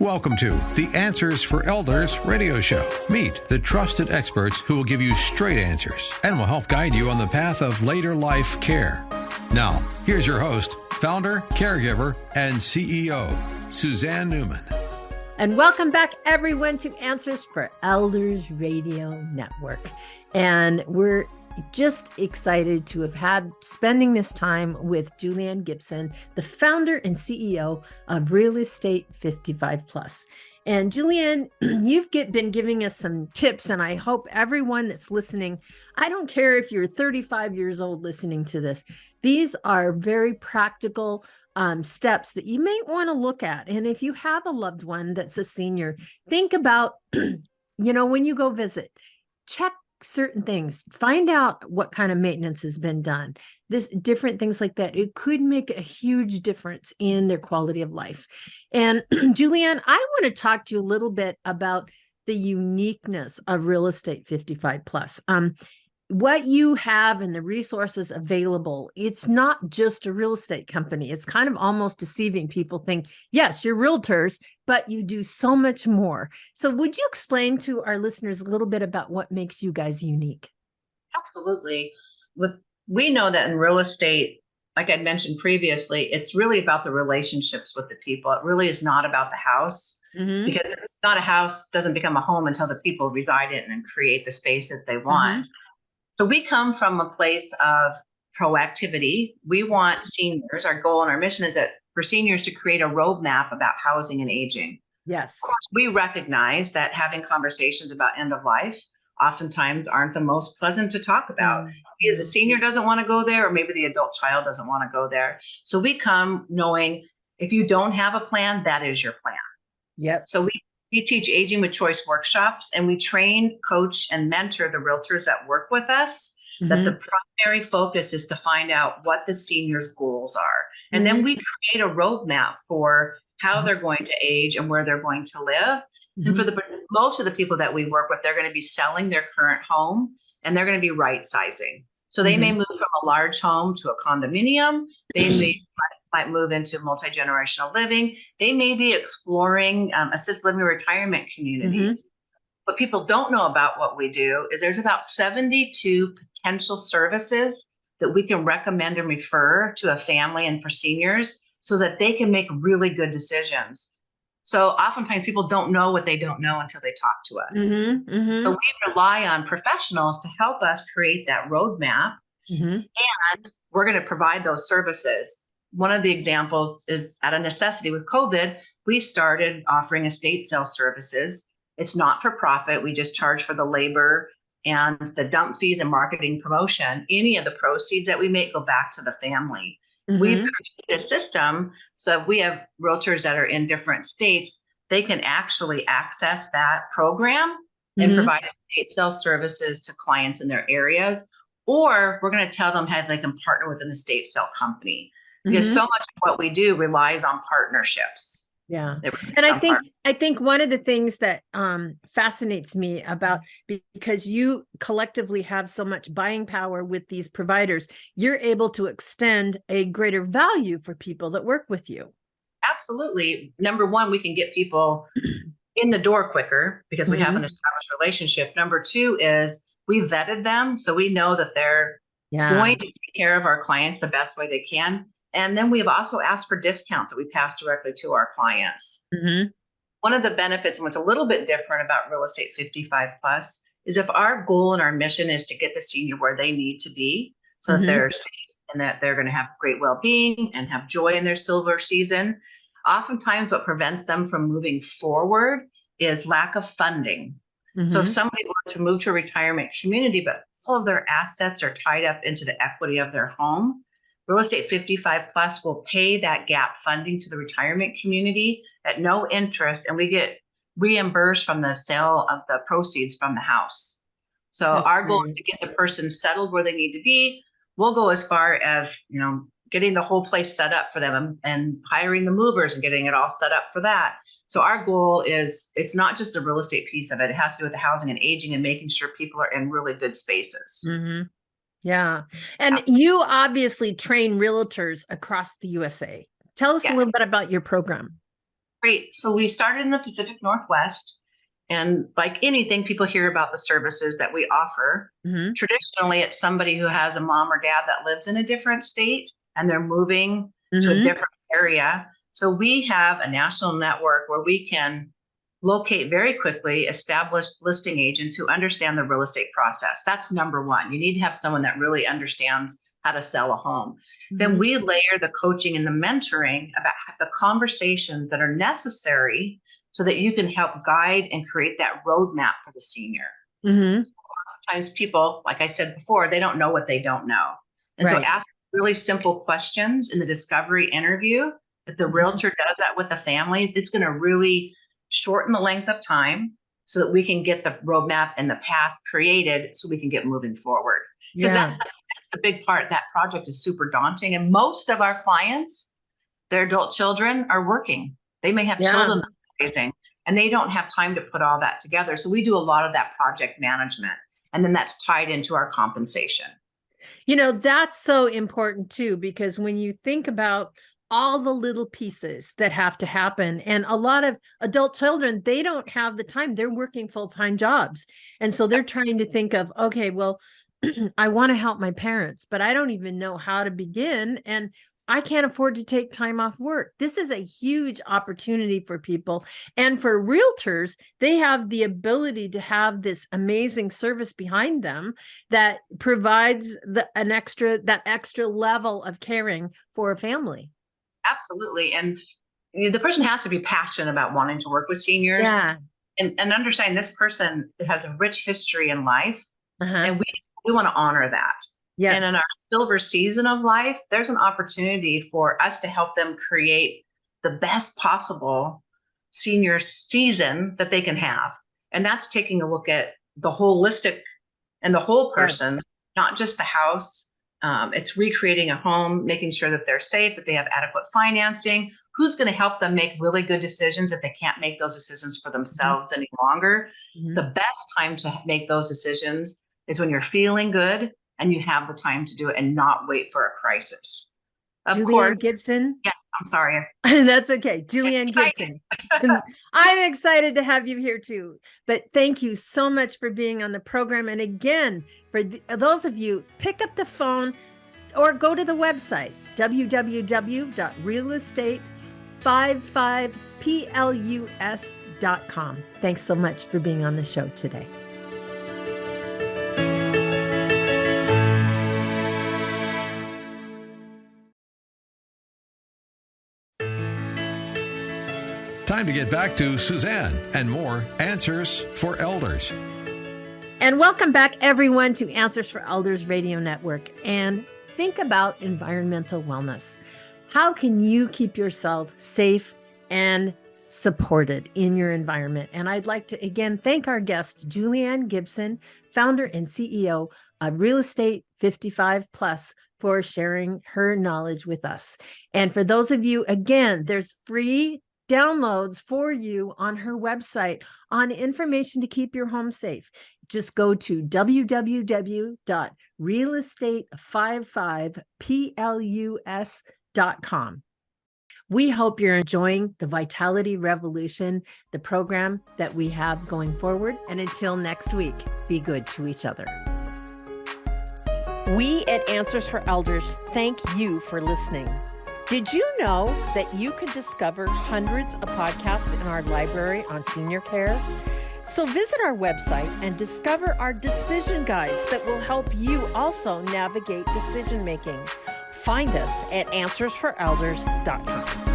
Welcome to the Answers for Elders radio show. Meet the trusted experts who will give you straight answers and will help guide you on the path of later life care. Now, here's your host, founder, caregiver, and CEO, Suzanne Newman. And welcome back, everyone, to Answers for Elders Radio Network. And we're just excited to have had spending this time with Juli Anne Gibson, the founder and CEO of Real Estate 55 Plus. And Juli Anne, you've been giving us some tips, and I hope everyone that's listening, I don't care if you're 35 years old listening to this, these are very practical steps that you may want to look at. And if you have a loved one that's a senior, think about, when you go visit, check certain things, find out what kind of maintenance has been done, different things like that. It could make a huge difference in their quality of life. And Juli Anne, I want to talk to you a little bit about the uniqueness of Real Estate 55 Plus. What you have and the resources available, it's not just a real estate company. It's kind of almost deceiving. People think, yes, you're realtors, but you do so much more. So would you explain to our listeners a little bit about what makes you guys unique? Absolutely. We know that in real estate, like I mentioned previously, it's really about the relationships with the people. It really is not about the house. Mm-hmm. Because it's not a house, doesn't become a home until the people reside in and create the space that they want. Mm-hmm. So we come from a place of proactivity. We want seniors, our goal and our mission is that for seniors to create a roadmap about housing and aging. Yes. Of course, we recognize that having conversations about end of life oftentimes aren't the most pleasant to talk about. Mm-hmm. Either the senior doesn't want to go there, or maybe the adult child doesn't want to go there. So we come knowing if you don't have a plan, that is your plan. Yep. So we teach Aging with Choice workshops, and we train, coach, and mentor the realtors that work with us. Mm-hmm. That the primary focus is to find out what the seniors' goals are. And mm-hmm. then we create a roadmap for how mm-hmm. they're going to age and where they're going to live. Mm-hmm. And for most of the people that we work with, they're going to be selling their current home, and they're going to be right-sizing. So they mm-hmm. may move from a large home to a condominium. They might move into multi-generational living. They may be exploring assisted living retirement communities. Mm-hmm. What people don't know about what we do is there's about 72 potential services that we can recommend and refer to a family and for seniors so that they can make really good decisions. So oftentimes people don't know what they don't know until they talk to us. Mm-hmm. Mm-hmm. So we rely on professionals to help us create that roadmap. Mm-hmm. And we're going to provide those services. One of the examples is out of necessity with COVID, we started offering estate sale services. It's not for profit. We just charge for the labor and the dump fees and marketing promotion. Any of the proceeds that we make go back to the family. Mm-hmm. We've created a system so if we have realtors that are in different states, they can actually access that program mm-hmm. and provide estate sale services to clients in their areas. Or we're going to tell them how they can partner with an estate sale company. Because mm-hmm. so much of what we do relies on partnerships. Yeah. And I think one of the things that fascinates me about, because you collectively have so much buying power with these providers, you're able to extend a greater value for people that work with you. Absolutely. Number one, we can get people in the door quicker because we mm-hmm. have an established relationship. Number two is we vetted them. So we know that they're going to take care of our clients the best way they can. And then we've also asked for discounts that we pass directly to our clients. Mm-hmm. One of the benefits, and what's a little bit different about Real Estate 55 Plus, is if our goal and our mission is to get the senior where they need to be so mm-hmm. that they're safe and that they're going to have great well-being and have joy in their silver season, oftentimes what prevents them from moving forward is lack of funding. Mm-hmm. So if somebody were to move to a retirement community, but all of their assets are tied up into the equity of their home, Real Estate 55 Plus will pay that gap funding to the retirement community at no interest, and we get reimbursed from the sale of the proceeds from the house. So that's our goal is to get the person settled where they need to be. We'll go as far as, getting the whole place set up for them and hiring the movers and getting it all set up for that. So our goal is, it's not just the real estate piece of it. It has to do with the housing and aging and making sure people are in really good spaces. Mm-hmm. Yeah. And you obviously train realtors across the USA. Tell us a little bit about your program. Great. So we started in the Pacific Northwest. And like anything, people hear about the services that we offer. Mm-hmm. Traditionally, it's somebody who has a mom or dad that lives in a different state and they're moving to a Mm-hmm. different area. So we have a national network where we can locate very quickly established listing agents who understand the real estate process. That's number one. You need to have someone that really understands how to sell a home. Mm-hmm. Then we layer the coaching and the mentoring about the conversations that are necessary so that you can help guide and create that roadmap for the senior. Mm-hmm. Sometimes people, like I said before, they don't know what they don't know. And so ask really simple questions in the discovery interview. If the realtor does that with the families, it's going to really shorten the length of time so that we can get the roadmap and the path created so we can get moving forward. Because that's the big part. That project is super daunting. And most of our clients, their adult children are working. They may have children that they're raising, and they don't have time to put all that together. So we do a lot of that project management. And then that's tied into our compensation. You know, that's so important too, because when you think about all the little pieces that have to happen, and a lot of adult children, they don't have the time. They're working full-time jobs. And so they're trying to think of, okay, well, I want to help my parents, but I don't even know how to begin. And I can't afford to take time off work. This is a huge opportunity for people. And for realtors, they have the ability to have this amazing service behind them that provides that extra level of caring for a family. Absolutely. And the person has to be passionate about wanting to work with seniors. Yeah. And understand this person has a rich history in life. Uh-huh. And we want to honor that. Yes. And in our silver season of life, there's an opportunity for us to help them create the best possible senior season that they can have. And that's taking a look at the holistic and the whole person, not just the house. It's recreating a home, making sure that they're safe, that they have adequate financing. Who's going to help them make really good decisions if they can't make those decisions for themselves any longer? The best time to make those decisions is when you're feeling good and you have the time to do it and not wait for a crisis. Juli Anne Gibson. Yeah, I'm sorry. That's okay. Juli Anne Gibson. I'm excited to have you here too. But thank you so much for being on the program. And again, for those of you, pick up the phone or go to the website, www.realestate55plus.com. Thanks so much for being on the show today. Time to get back to Suzanne and more Answers for Elders. And welcome back, everyone, to Answers for Elders Radio Network. And think about environmental wellness. How can you keep yourself safe and supported in your environment? And I'd like to, again, thank our guest, Juli Anne Gibson, founder and CEO of Real Estate 55 Plus, for sharing her knowledge with us. And for those of you, again, there's free downloads for you on her website on information to keep your home safe. Just go to www.realestate55plus.com. We hope you're enjoying the Vitality Revolution, the program that we have going forward. And until next week, be good to each other. We at Answers for Elders thank you for listening. Did you know that you can discover hundreds of podcasts in our library on senior care? So visit our website and discover our decision guides that will help you also navigate decision making. Find us at answersforelders.com.